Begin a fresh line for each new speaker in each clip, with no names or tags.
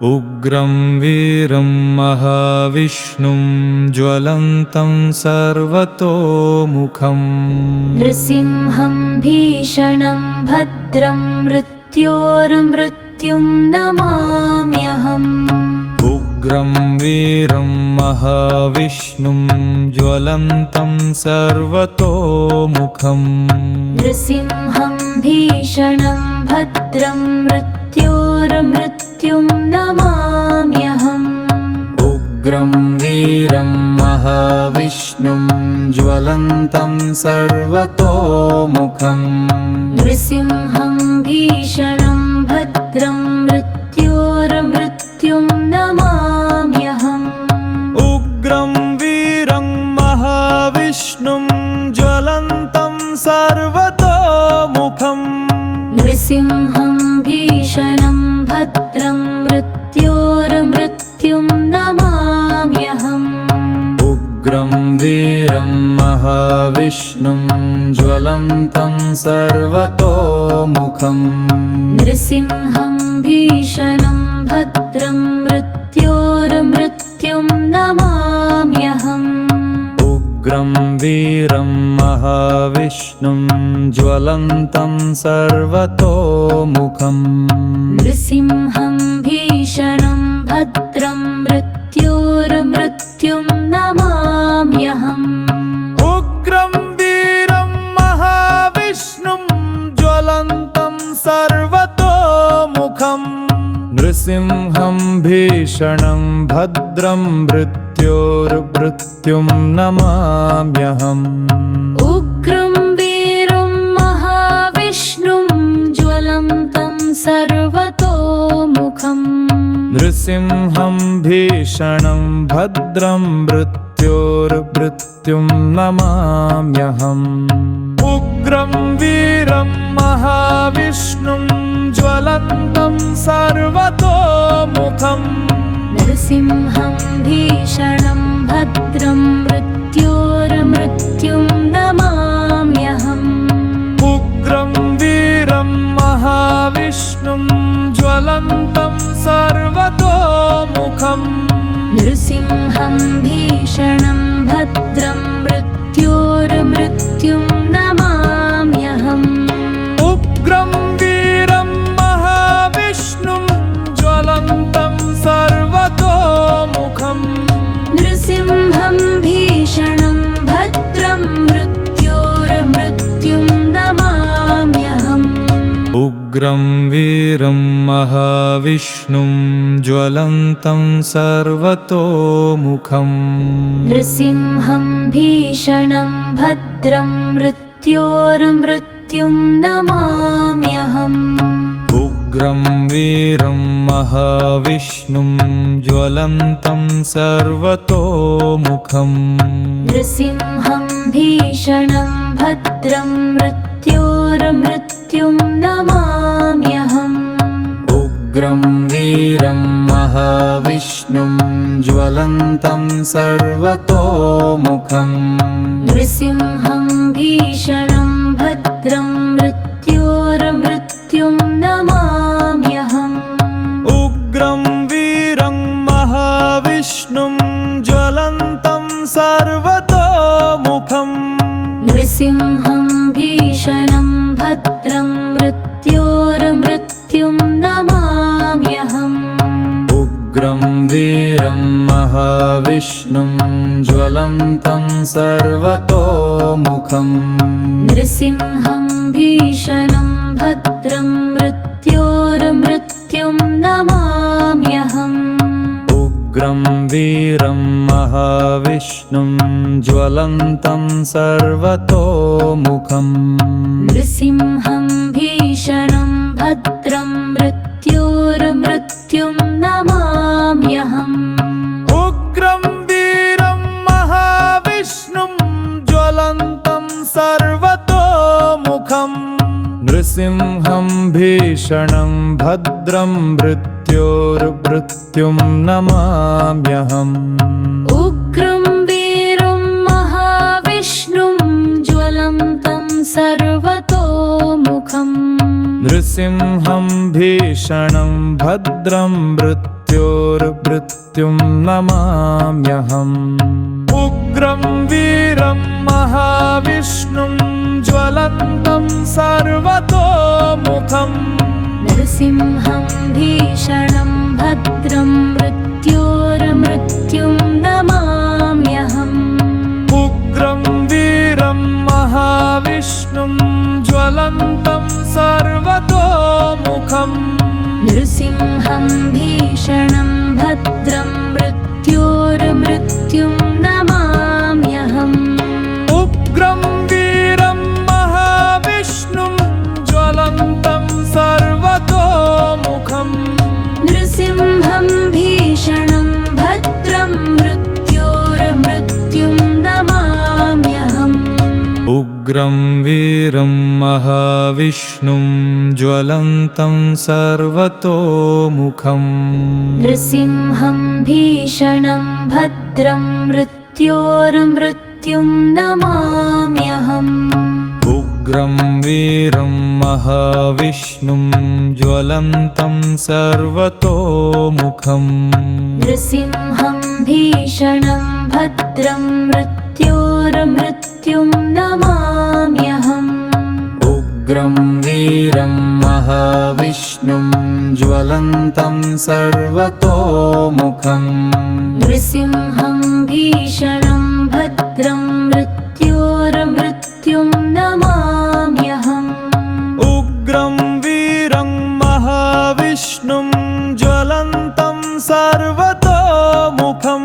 उग्रं वीरं महाविष्णुं ज्वलन्तं सर्वतोमुखम्
नृसिंहं भीषणं भद्रं मृत्योर्मृत्युं नमाम्यहम्।
उग्रं वीरं महाविष्णुं ज्वलन्तं सर्वतोमुखम्
नृसिंहं भीषणं भद्रं मृत्योर्मृत्युं नमाम्यहम्।
उग्रं वीरं महाविष्णुं ज्वलन्तं सर्वतोमुखम्
नृसिंहं भीषणं भद्रं मृत्योर्मृत्युं नमाम्यहम्।
उग्रं वीरं महाविष्णुं ज्वलन्तं सर्वतोमुखम्
नृसिंहं भीषणं भद्रं मृत्योर्मृत्युं नमाम्यहम्।
उग्रं वीरं महाविष्णुं ज्वलन्तं सर्वतोमुखम्
नृसिंहं भीषणं भद्रं मृत्योर्मृत्युं नमाम्यहम्।
उग्रं वीरं महाविष्णुं ज्वलन्तं सर्वतोमुखम्
नृसिंहं भीषणं भद्रं मृत्योर्मृत्युं नमाम्यहम्।
उग्रं वीरं महाविष्णुं ज्वलन्तं सर्वतोमुखम् नृसिंहं भीषणं भद्रं मृत्योर्मृत्युं नमाम्यहम्।
उग्रं वीरं महाविष्णुं ज्वलन्तं सर्वतोमुखम्
नृसिंहं भीषणं भद्रं मृत्योर्मृत्युं नमाम्यहम्। उग्रं वीरं महाविष्णुं ज्वलन्तं सर्वतोमुखम्
नृसिंहं भीषणं भद्रं मृत्योर्मृत्युं नमाम्यहम्।
उग्रं वीरं महाविष्णुं ज्वलन्तं सर्वतोमुखम्
नृसिंहं भीषणं भद्रं मृत्योर्मृत्युं नमाम्यहम्।
उग्रं वीरं महाविष्णुं ज्वलन्तं सर्वतोमुखम्
नृसिंहं भीषणं भद्रं मृत्योर्मृत्युं नमाम्यहम्।
उग्रं वीरं महाविष्णुं ज्वलन्तं सर्वतोमुखम्
नृसिंहं भीषणं भद्रं मृत्योर्मृत्युं नमाम्यहम्।
उग्रं वीरं महाविष्णुं ज्वलन्तं सर्वतोमुखम्
नृसिंहं भीषणं भद्रं मृत्योर्मृत्युं नमाम्यहम्।
उग्रं वीरं महाविष्णुं ज्वलन्तं सर्वतोमुखम्
नृसिंहं भीषणं भद्रं मृत्योर्मृत्युं नमाम्यहम्।
उग्रं वीरं महाविष्णुं ज्वलन्तं सर्वतोमुखम्
नृसिंहं भीषणं भद्रं मृत्योर्मृत्युं नमाम्यहम्।
उग्रं वीरं महाविष्णुं ज्वलन्तं सर्वतोमुखम्
नृसिंहं भीषणं भद्रं मृत्योर्मृत्युं नमाम्यहम्।
उग्रं वीरं महाविष्णुं ज्वलन्तं सर्वतोमुखम्
नृसिंहं भीषणं भद्रं मृत्योर्मृत्युं नमाम्यहम्।
उग्रं वीरं महाविष्णुं ज्वलन्तं सर्वतोमुखम् नृसिंहं भीषणं भद्रं मृत्योर्मृत्युं नमाम्यहम्।
उग्रं वीरं महाविष्णुं ज्वलन्तं सर्वतोमुखम्
नृसिंहं भीषणं भद्रं मृत्योर्मृत्युं मृत्योर्मृत्युं नमाम्यहम् उग्रं वीरं महाविष्णुं ज्वलन्तं सर्वतोमुखं
नृसिंहं भीषणं भद्रं मृत्योर्मृत्युं नमाम्यहम्
उग्रं वीरं महाविष्णुं ज्वलन्तं सर्वतोमुखं
नृसिंहं भीषणं भद्रं मृत्योर्मृत्युं नमाम्यहम्
उग्रं वीरं महाविष्णुं ज्वलन्तं सर्वतोमुखं
नृसिंहं भीषणं भद्रं मृत्योर्मृत्युं नमाम्यहम्
उग्रं वीरं महाविष्णुं ज्वलन्तं सर्वतोमुखं
नृसिंहं भीषणं भद्रं मृत्योर्मृत्युं नमाम्यहम्
उग्रं वीरं महाविष्णुं ज्वलन्तं सर्वतोमुखं
नृसिंहं भीषणं भद्रं मृत्योर्मृत्युं नमाम्यहम्
उग्रं वीरं महाविष्णुं ज्वलन्तं सर्वतोमुखं
नृसिंहं भीषणं भद्रं मृत्योर्मृत्युं नमाम्यहम्
उग्रं वीरं महाविष्णुं ज्वलन्तं सर्वतोमुखं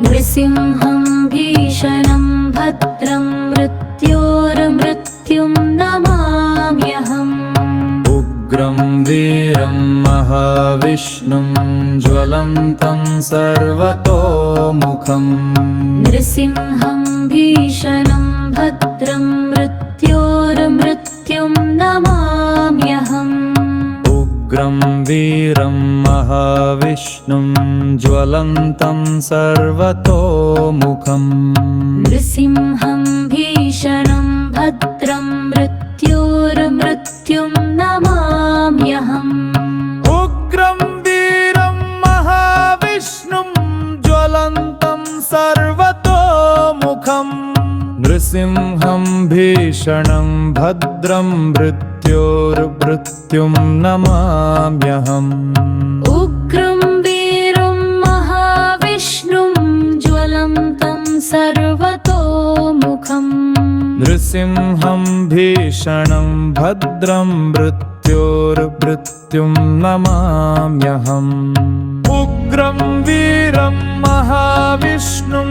नृसिंहं भीषणं भद्रं मृत्योर्मृत्युं नमाम्यहम्
उग्रं वीरं महाविष्णुं ज्वलन्तं सर्वतोमुखं
नृसिंहं भीषणं भद्रं मृत्योर्मृत्युं नमाम्यहम्
उग्रं वीरं महाविष्णुं ज्वलन्तं सर्वतोमुखं
नृसिंहं भीषणं भद्रं मृत्योर्मृत्युं नमाम्यहम्
उग्रं वीरं महाविष्णुं ज्वलन्तं सर्वतोमुखं नृसिंहं भीषणं भद्रं मृत्योर्मृत्युं नमाम्यहम्
उग्रं वीरं महाविष्णुं ज्वलन्तं सर्वतोमुखं
नृसिंहं भीषणं भद्रं मृत्योर्मृत्युं नमाम्यहम् उग्रं वीरं महाविष्णुं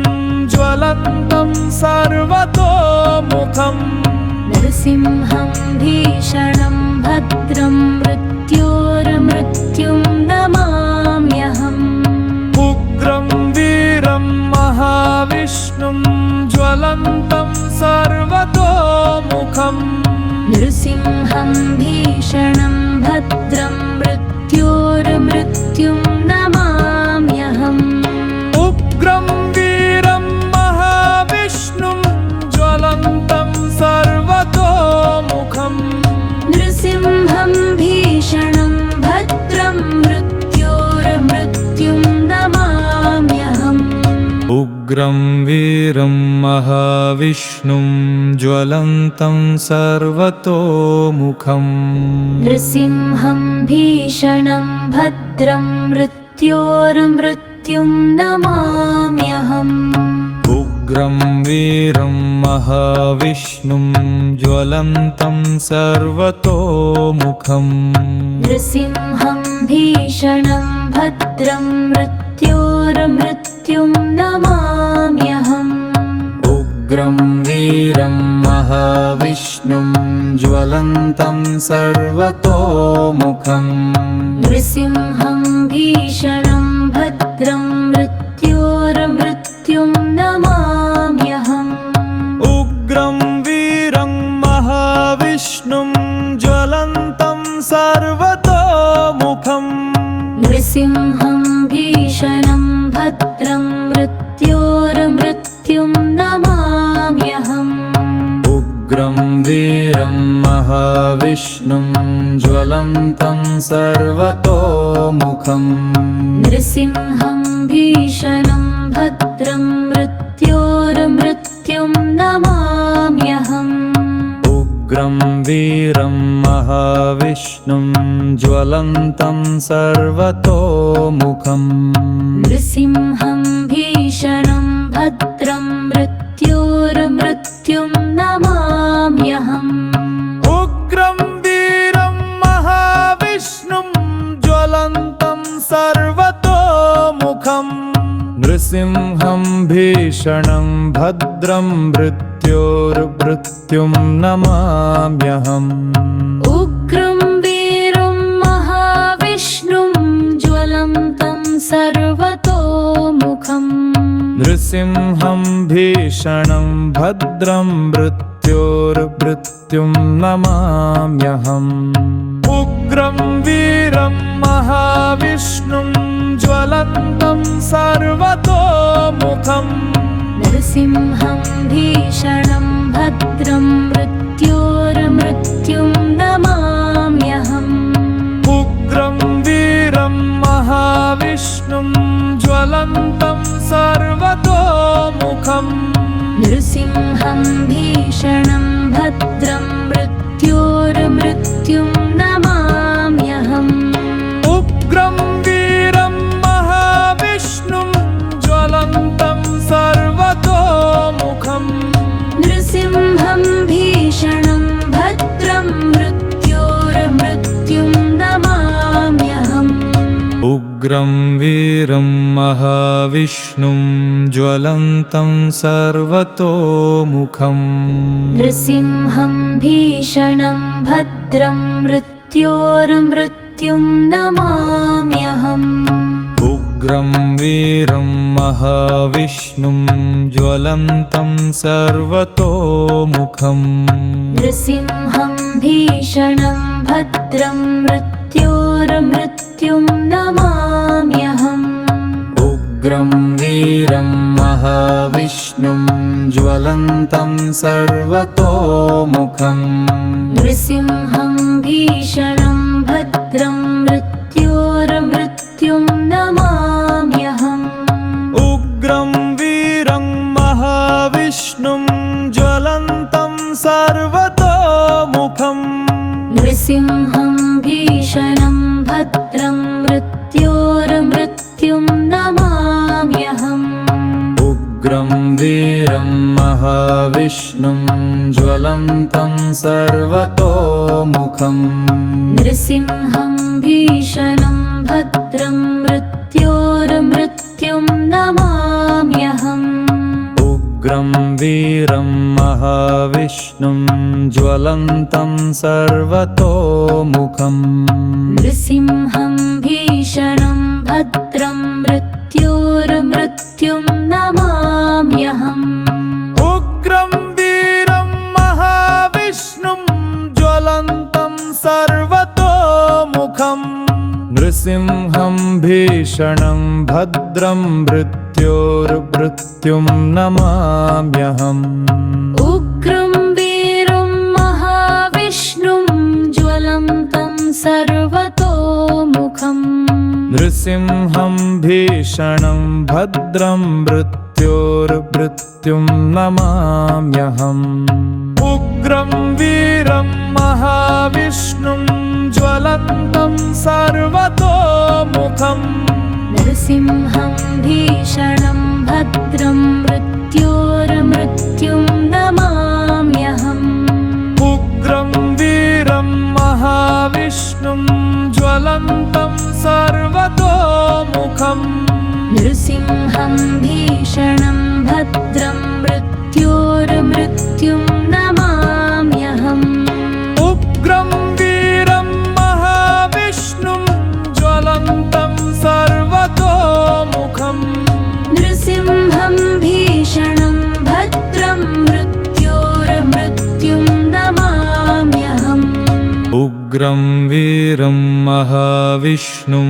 ज्वलन्तं सर्वतोमुखं
नृसिंहं भीषणं भद्रं मृत्योर्मृत्युं नमाम्यहम्
उग्रं वीरं महाविष्णुं ज्वलन्तं सर्वतोमुखं
नृसिंहं भीषणं भद्रं मृत्योर्मृत्युं नमाम्यहम्
उग्रं वीरं महाविष्णुं ज्वलन्तं सर्वतोमुखं
नृसिंहं भीषणं भद्रं मृत्योर्मृत्युं नमाम्यहम्
उग्रं वीरं महाविष्णुं ज्वलन्तं सर्वतोमुखं
नृसिंहं भीषणं भद्रं मृत्योर्मृत्युं नमाम्यहम्
उग्रं वीरं महाविष्णुं ज्वलन्तं सर्वतोमुखं
नृसिंहं भीषणं भद्रं मृत्योर्मृत्युं नमाम्यहम्
उग्रं वीरं महाविष्णुं ज्वलन्तं सर्वतोमुखं
नृसिंहं भीषणं भद्रं मृत्योर्मृत्युं नमाम्यहम्
उग्रं वीरं महाविष्णुं ज्वलन्तं सर्वतोमुखं
नृसिंहं भीषणं भद्रं मृत्योर्मृत्युं नमाम्यहम्
उग्रं वीरं महाविष्णुं ज्वलन्तं सर्वतोमुखं
नृसिंहं भीषणं भद्रं मृत्योर्मृत्युं नमाम्यहम्
उग्रं वीरं महाविष्णुं ज्वलन्तं सर्वतोमुखम्
नृसिंहं भीषणं भद्रं मृत्योर्मृत्युं नमाम्यहम्
उग्रं वीरं महाविष्णुं ज्वलन्तं सर्वतोमुखम् नृसिंहं भीषणं भद्रं मृत्योर्मृत्युं नमाम्यहम्
उग्रं वीरं महाविष्णुं ज्वलन्तं सर्वतोमुखम्
नृसिंहं भीषणं भद्रं मृत्योर्मृत्युं नमाम्यहम् उग्रं वीरं महाविष्णुं ज्वलन्तं सर्वतोमुखम्
नृसिंहं भीषणं भद्रं मृत्योर्मृत्युं नमाम्यहम्
उग्रं वीरं महाविष्णुं ज्वलन्तं सर्वतोमुखम्
नृसिंहं भीषणं भद्रं मृत्योर्मृत्युं नमाम्यहम्
उग्रं वीरं महाविष्णुं ज्वलन्तं सर्वतोमुखम्
नृसिंहं भीषणं भद्रं मृत्योर्मृत्युं नमाम्यहम्
उग्रं वीरं महाविष्णुं ज्वलन्तं सर्वतोमुखम्
नृसिंहं भीषणं भद्रं मृत्योर्मृत्युं नमाम्यहम्
उग्रं वीरं महाविष्णुं ज्वलन्तं सर्वतोमुखम्
नृसिंहं भीषणं भद्रं मृत्योर्मृत्युं नमाम्यहम्
उग्रं वीरं महाविष्णुं ज्वलन्तं सर्वतोमुखम्
नृसिंहं भीषणं भद्रं मृत्योर्मृत्युं नमाम्यहम्
उग्रं वीरं महाविष्णुं ज्वलन्तं सर्वतोमुखम्
नृसिंहं भीषणं भद्रं मृत्योर्मृत्युं नमाम्यहम्
उग्रं वीरं महाविष्णुं ज्वलन्तं सर्वतोमुखम्
नृसिंहं भीषणं भद्रं मृत्योर्मृत्युं नमाम्यहम्
उग्रं वीरं महाविष्णुं ज्वलन्तं सर्वतोमुखम्
नृसिंहं भीषणं भद्रं मृत्योर्मृत्युं नमाम्यहम्
उग्रं वीरं महाविष्णुं ज्वलन्तं सर्वतोमुखम् नृसिंहं भीषणं भद्रं मृत्योर्मृत्युं नमाम्यहम्
उग्रं वीरं महाविष्णुं ज्वलन्तं सर्वतोमुखम्
नृसिंहं भीषणं भद्रं मृत्योर्मृत्युं नमाम्यहम् उग्रं वीरं महाविष्णुं ज्वलन्तं सर्वतोमुखम्
नृसिंहं भीषणं भद्रं मृत्योर्मृत्युं नमाम्यहम्
उग्रं वीरं महाविष्णुं ज्वलन्तं सर्वतोमुखम्
नृसिंहं भीषणं भद्रं मृत्योर्मृत्युं नमाम्यहम्
उग्रं वीरं महाविष्णुं ज्वलन्तं सर्वतोमुखम्
नृसिंहं भीषणं भद्रं मृत्योर्मृत्युं नमाम्यहम्
उग्रं वीरं महाविष्णुं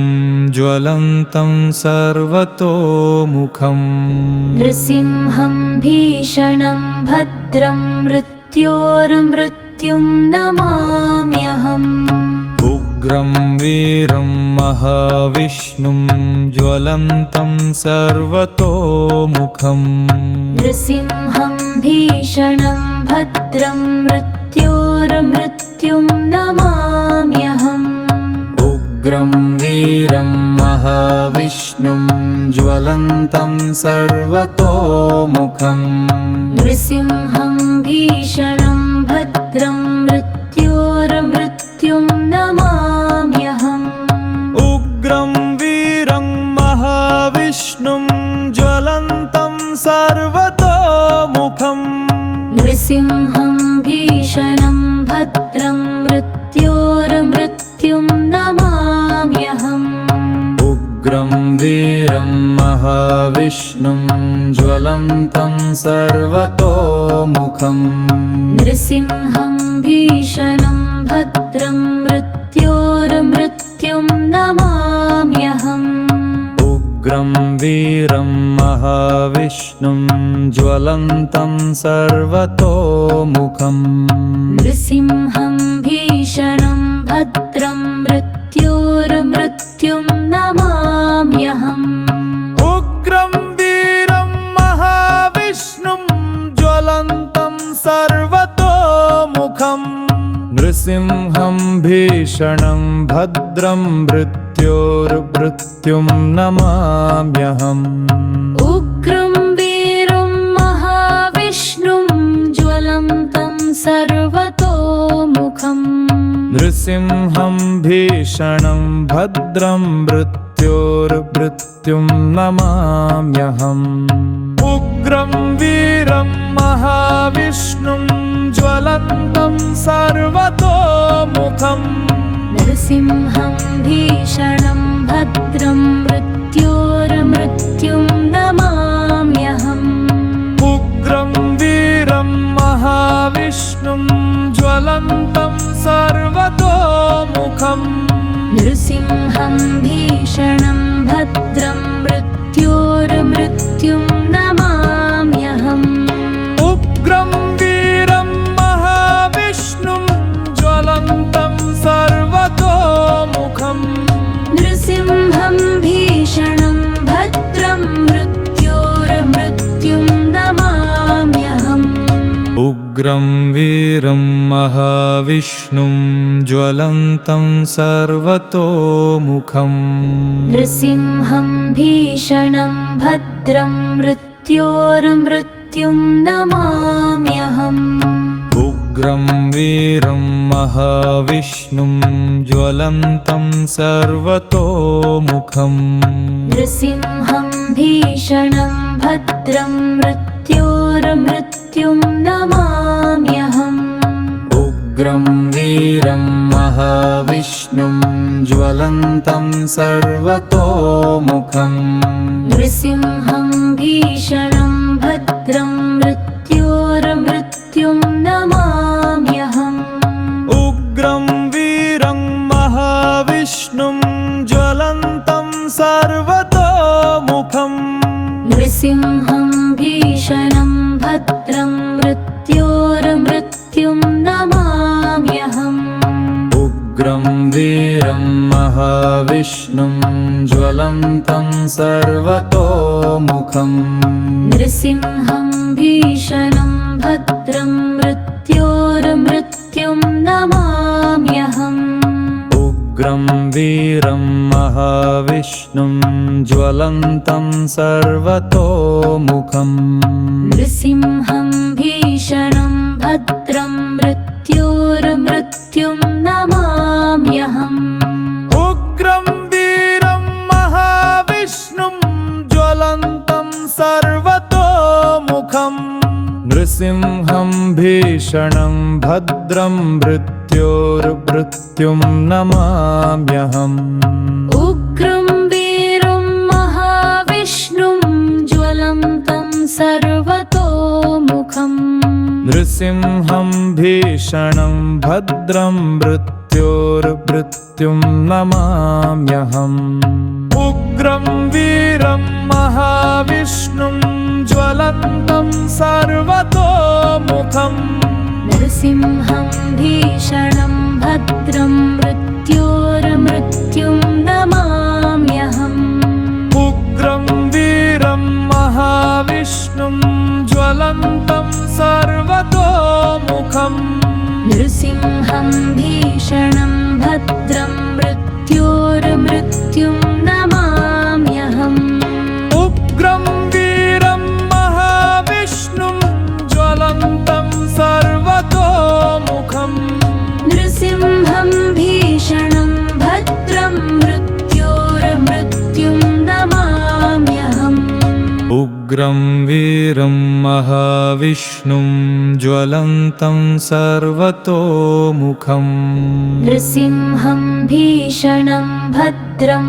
ज्वलन्तं सर्वतोमुखम्
नृसिंहं भीषणं भद्रं मृत्योर्मृत्युं नमाम्यहम्
उग्रं उग्रं वीरं महाविष्णुं ज्वलन्तं सर्वतोमुखम्
नृसिंहं भीषणं भद्रं मृत्योर्मृत्युं नमाम्यहम्
उग्रं वीरं महाविष्णुं ज्वलन्तं सर्वतोमुखम्
नृसिंहं भीषणं भद्रं मृत्योर्मृत्युं नमाम्यहम्
उग्रं वीरं महाविष्णुं ज्वलन्तं सर्वतोमुखम्
नृसिंहं भीषणं भद्रं मृत्योर्मृत्युं नमाम्यहम्
उग्रं वीरं महाविष्णुं ज्वलन्तं सर्वतोमुखम्
नृसिंहं भीषणं भद्रं मृत्योर्मृत्युं नमाम्यहम्
उग्रं वीरं महाविष्णुं ज्वलन्तं सर्वतोमुखम्
नृसिंहं भीषणं भद्रं मृत्योर्मृत्युं नमाम्यहम्
उग्रं वीरं महाविष्णुं ज्वलन्तं सर्वतोमुखम् नृसिंहं भीषणं भद्रं मृत्योर्मृत्युं नमाम्यहम्
उग्रं वीरं महाविष्णुं ज्वलन्तं सर्वतोमुखम्
नृसिंहं भीषणं भद्रं मृत्योर्मृत्युं नमाम्यहम् उग्रं वीरं महाविष्णुं ज्वलन्तं सर्वतोमुखम्
नृसिंहं भीषणं भद्रं मृत्योर्मृत्युं नमाम्यहम्
उग्रं वीरं महाविष्णुं ज्वलन्तं सर्वतोमुखम्
नृसिंहं भीषणं भद्रं मृत्योर्मृत्युं नमाम्यहम्
उग्रं वीरं महाविष्णुं ज्वलन्तं सर्वतोमुखम्
नृसिंहं भीषणं भद्रं मृत्योर्मृत्युं नमाम्यहम्
उग्रं वीरं महाविष्णुं ज्वलन्तं सर्वतोमुखम्
नृसिंहं भीषणं भद्रं मृत्योर्मृत्युं नमाम्यहम्
उग्रं वीरं महाविष्णुं ज्वलन्तं सर्वतोमुखम्
नृसिंहं भीषणं भद्रं मृत्योर्मृत्युं नमाम्यहम्
उग्रं वीरं महाविष्णुं ज्वलन्तं सर्वतोमुखम्
नृसिंहं भीषणं भद्रं मृत्योर्मृत्युं नमाम्यहम्
उग्रं वीरं महाविष्णुं ज्वलन्तं सर्वतोमुखम्
नृसिंहं भीषणं भद्रं मृत्योर्मृत्युं नमाम्यहम्
उग्रं वीरं महाविष्णुं ज्वलन्तं सर्वतोमुखम्
नृसिंहं भीषणं भद्रं मृत्योर्मृत्युं नमाम्यहम्
उग्रं वीरं महाविष्णुं ज्वलन्तं सर्वतोमुखम्
नृसिंहं भीषणं भद्रं मृत्योर्मृत्युं नमाम्यहम्
उग्रं वीरं महाविष्णुं ज्वलन्तं सर्वतोमुखम् नृसिंहं भीषणं भद्रं मृत्योर्मृत्युं नमाम्यहम्
उग्रं वीरं महाविष्णुं ज्वलन्तं सर्वतोमुखम्
नृसिंहं भीषणं भद्रं मृत्योर्मृत्युं नमाम्यहम् उग्रं वीरं महाविष्णुं ज्वलन्तं सर्वतोमुखम्
नृसिंहं भीषणं भद्रं मृत्योर्मृत्युं नमाम्यहम्
उग्रं वीरं महाविष्णुं ज्वलन्तं सर्वतोमुखम्
नृसिंहं भीषणं भद्रं मृत्योर्मृत्युं नमाम्यहम्
उग्रं वीरं महाविष्णुं ज्वलन्तं सर्वतोमुखम्
नृसिंहं भीषणं भद्रं मृत्योर्मृत्युं नमाम्यहम्
उग्रं वीरं महाविष्णुं ज्वलन्तं सर्वतोमुखम्
नृसिंहं भीषणं भद्रं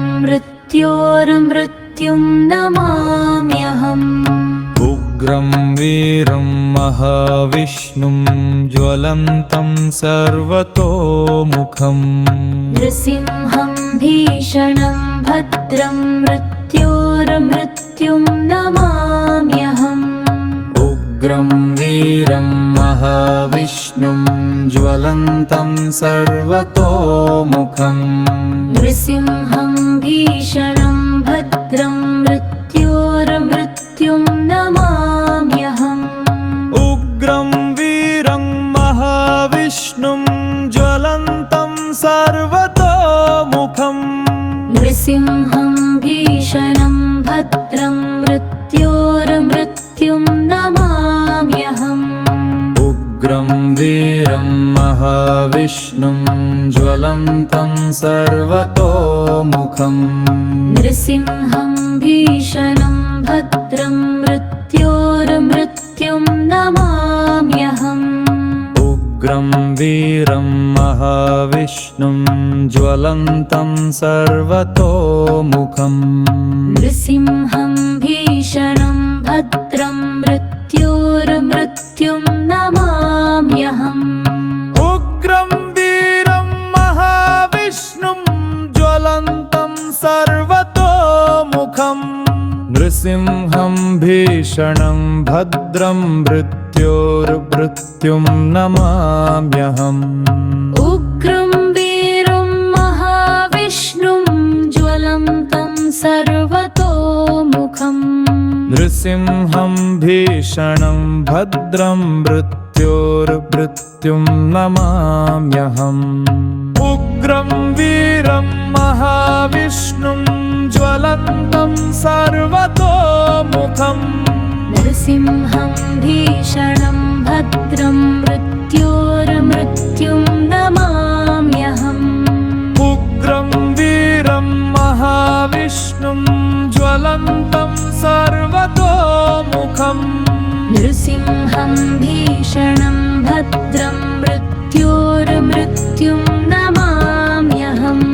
मृत्योर्मृत्युं नमाम्यहम्
उग्रं वीरं महाविष्णुं ज्वलन्तं सर्वतोमुखम्
नृसिंहं भीषणं भद्रं मृत्योर्मृत्युं नमाम्यहम्
उग्रं वीरं महाविष्णुं ज्वलन्तं सर्वतोमुखम्
नृसिंहं भीषणं भद्रं मृत्योर्मृत्युं नमाम्यहम्
उग्रं वीरं महाविष्णुं ज्वलन्तं सर्वतोमुखम्
नृसिंहं भीषणं भद्रं मृत्योर्मृत्युं नमाम्यहम्
उग्रं वीरं महाविष्णुं ज्वलन्तं सर्वतोमुखम्
नृसिंहं भीषणं भद्रं मृत्योर्मृत्युं नमाम्यहम्
उग्रं वीरं महाविष्णुं ज्वलन्तं सर्वतोमुखम्
नृसिंहं भीषणं भद्रं मृत्योर्मृत्युं नमाम्यहम्
उग्रं वीरं महाविष्णुं ज्वलन्तं सर्वतोमुखम् नृसिंहं भीषणं भद्रं मृत्योर्मृत्युं नमाम्यहम्
उग्रं वीरं महाविष्णुं ज्वलन्तं सर्वतोमुखम्
नृसिंहं भीषणं भद्रं मृत्योर्मृत्युं नमाम्यहम् उग्रं वीरं महाविष्णुं ज्वलन्तं सर्वतोमुखम्
नृसिंहं भीषणं भद्रं मृत्योर्मृत्युं नमाम्यहम्
उग्रं वीरं महाविष्णुं ज्वलन्तं सर्वतोमुखम्
नृसिंहं भीषणं भद्रं मृत्योर्मृत्युं नमाम्यहम्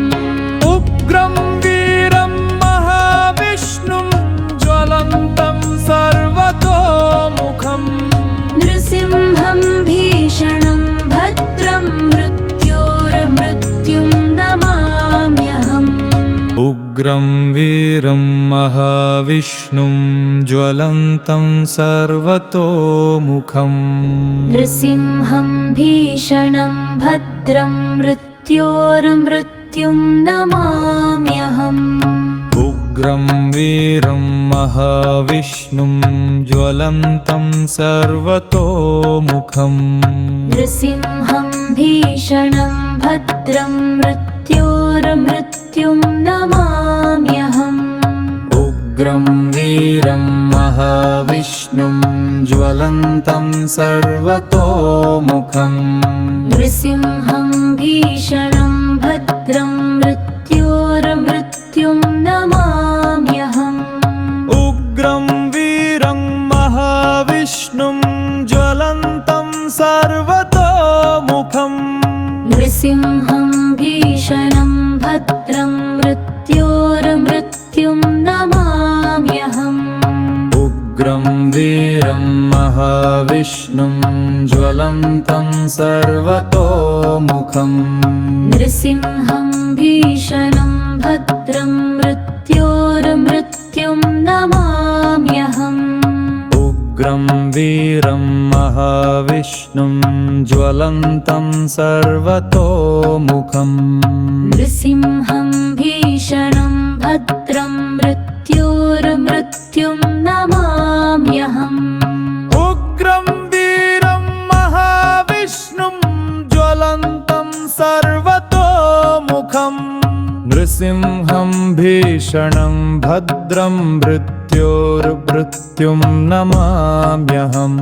उग्रं वीरं महाविष्णुं ज्वलन्तं सर्वतोमुखम्
नृसिंहं भीषणं भद्रं मृत्योर्मृत्युं नमाम्यहम्
उग्रं वीरं महाविष्णुं ज्वलन्तं सर्वतोमुखम्
नृसिंहं भीषणं भद्रं मृत्योर्मृत्युं नमाम्यहम्
उग्रं वीरं महाविष्णुं ज्वलन्तं सर्वतोमुखम्
नृसिंहं भीषणं भद्रं मृत्योर्मृत्युं नमाम्यहम्
उग्रं वीरं महाविष्णुं ज्वलन्तं सर्वतोमुखम्
नृसिंहं भीषणं भद्रं मृत्योर्मृत्युं नमाम्यहम्
उग्रं वीरं महाविष्णुं ज्वलन्तं सर्वतोमुखम्
नृसिंहं भीषणं भद्रं मृत्योर्मृत्युं नमाम्यहम्
उग्रं वीरं महाविष्णुं ज्वलन्तं सर्वतोमुखम्
नृसिंहं भीषणं भद्रं मृत्योर्मृत्युं नमाम्यहम्
उग्रं वीरं महाविष्णुं ज्वलन्तं सर्वतोमुखम्
नृसिंहं भीषणं भद्रं मृत्योर्मृत्युं नमाम्यहम्
उग्रं वीरं महाविष्णुं ज्वलन्तं सर्वतोमुखम् नृसिंहं भीषणं भद्रं मृत्योर्मृत्युं नमाम्यहम्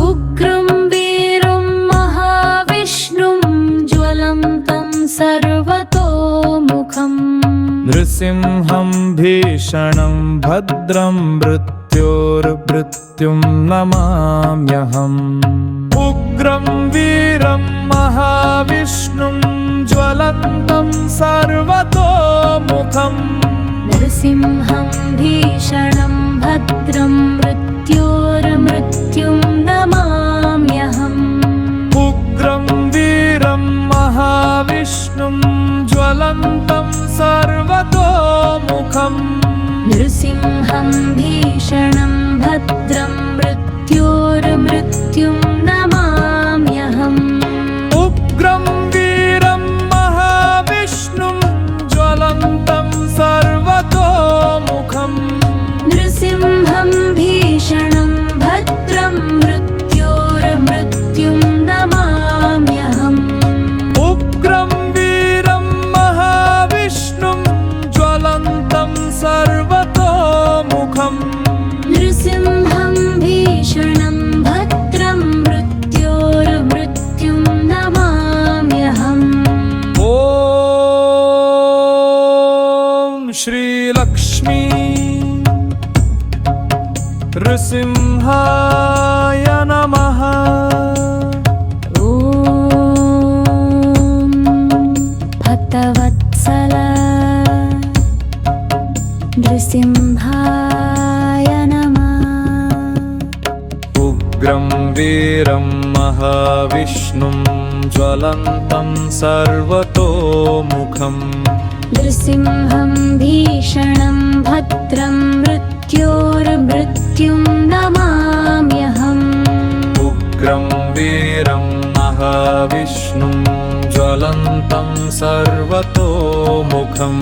उग्रं वीरं महाविष्णुं ज्वलन्तं सर्वतोमुखम्
नृसिंहं भीषणं भद्रं मृत्योर्मृत्युं नमाम्यहम् उग्रं वीरं महाविष्णुं ज्वलन्तं सर्वतोमुखम्
नृसिंहं भीषणं भद्रं मृत्योर्मृत्युं नमाम्यहम्
उग्रं वीरं महाविष्णुं ज्वलन्तं सर्वतोमुखम्
नृसिंहं भीषणं भद्रं मृत्योर्मृत्युं नमाम्यहम्
उग्रं वीरं महाविष्णुं ज्वलन्तं सर्वतोमुखम्
नृसिंहं भीषणं भद्रं मृत्योर्मृत्युं नमाम्यहम्
उग्रं वीरं महाविष्णुं ज्वलन्तं सर्वतोमुखम्
नृसिंहं भीषणं भद्रं मृत्योर्मृत्युं नमाम्यहम्
ॐ श्रीलक्ष्मी नृसिंहाय नमः
ॐ भक्तवत्सल नृसिंहाय नमः
उग्रं वीरं महाविष्णुं ज्वलन्तं सर्वतोमुखम्
नृसिंहं भीषणं भद्रं मृत्योर्मृत्युं नमाम्यहम्
उग्रं वीरं महाविष्णुं ज्वलन्तं सर्वतोमुखम्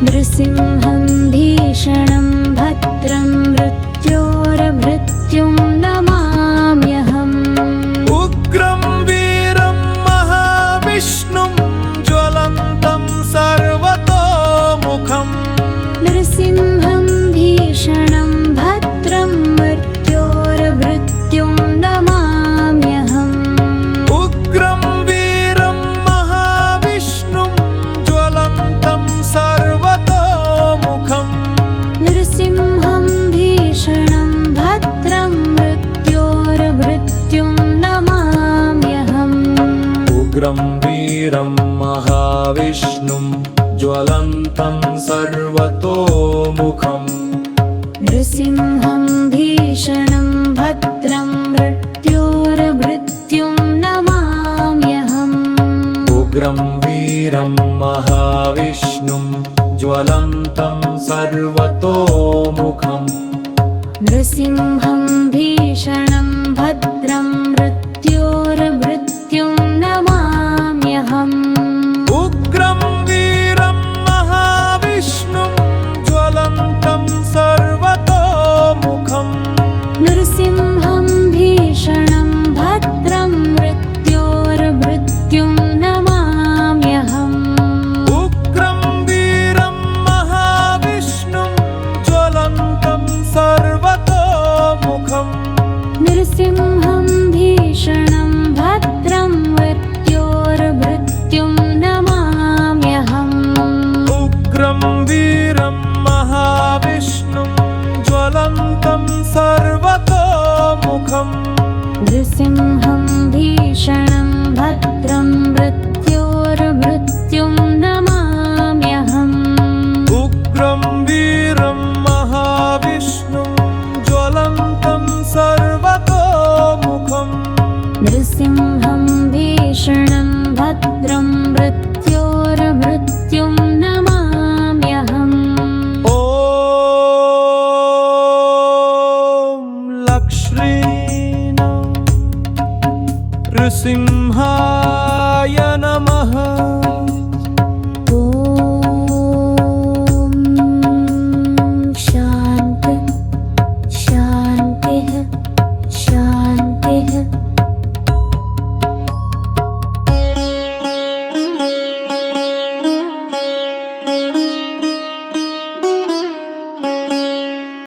नृसिंहं भीषणं भद्रं मृत्योर्मृत्युं नमाम्यहम्
उग्रं वीरं महाविष्णुं ज्वलन्तं सर्वतोमुखम्
नृसिंहं भीषणं भद्रं मृत्योर्मृत्युं नमाम्यहम्
उग्रं वीरं महाविष्णुं ज्वलन्तं सर्वतोमुखम्
नृसिंहं भीषणं भद्रं मृत्योर्मृत्युं नमाम्यहम्
उग्रं वीरं महाविष्णुं ज्वलन्तं सर्वतोमुखम्
नृसिंहं भीषणं भद्रं मृत्योर्मृत्युं नमाम्यहम्
उग्रं वीरं महाविष्णुं ज्वलन्तं सर्वतोमुखम्
नृसिंहं भीषणं भद्रं मृत्योर्मृत्युं नमाम्यहम्
उग्रं वीरं महाविष्णुं ज्वलन्तं सर्वतोमुखम्
नृसिंहं भीषणं भद्रं मृत्योर्मृत्युं नमाम्यहम्
उग्रं वीरं महाविष्णुं ज्वलन्तं सर्वतोमुखम्
नृसिंहं भीषणं भद्रं मृत्योर्मृत्युं नमाम्यहम्
उग्रं वीरं महाविष्णुं ज्वलन्तं सर्वतोमुखम्
नृसिंहं भीषणं भद्रं मृत्योर्मृत्युं नमाम्यहम्
उग्रं वीरं महाविष्णुं ज्वलन्तं सर्वतोमुखम्
नृसिंहं भीषणं भद्रं मृत्योर्मृत्युं नमाम्यहम्
ॐ लक्ष्मी नृसिंह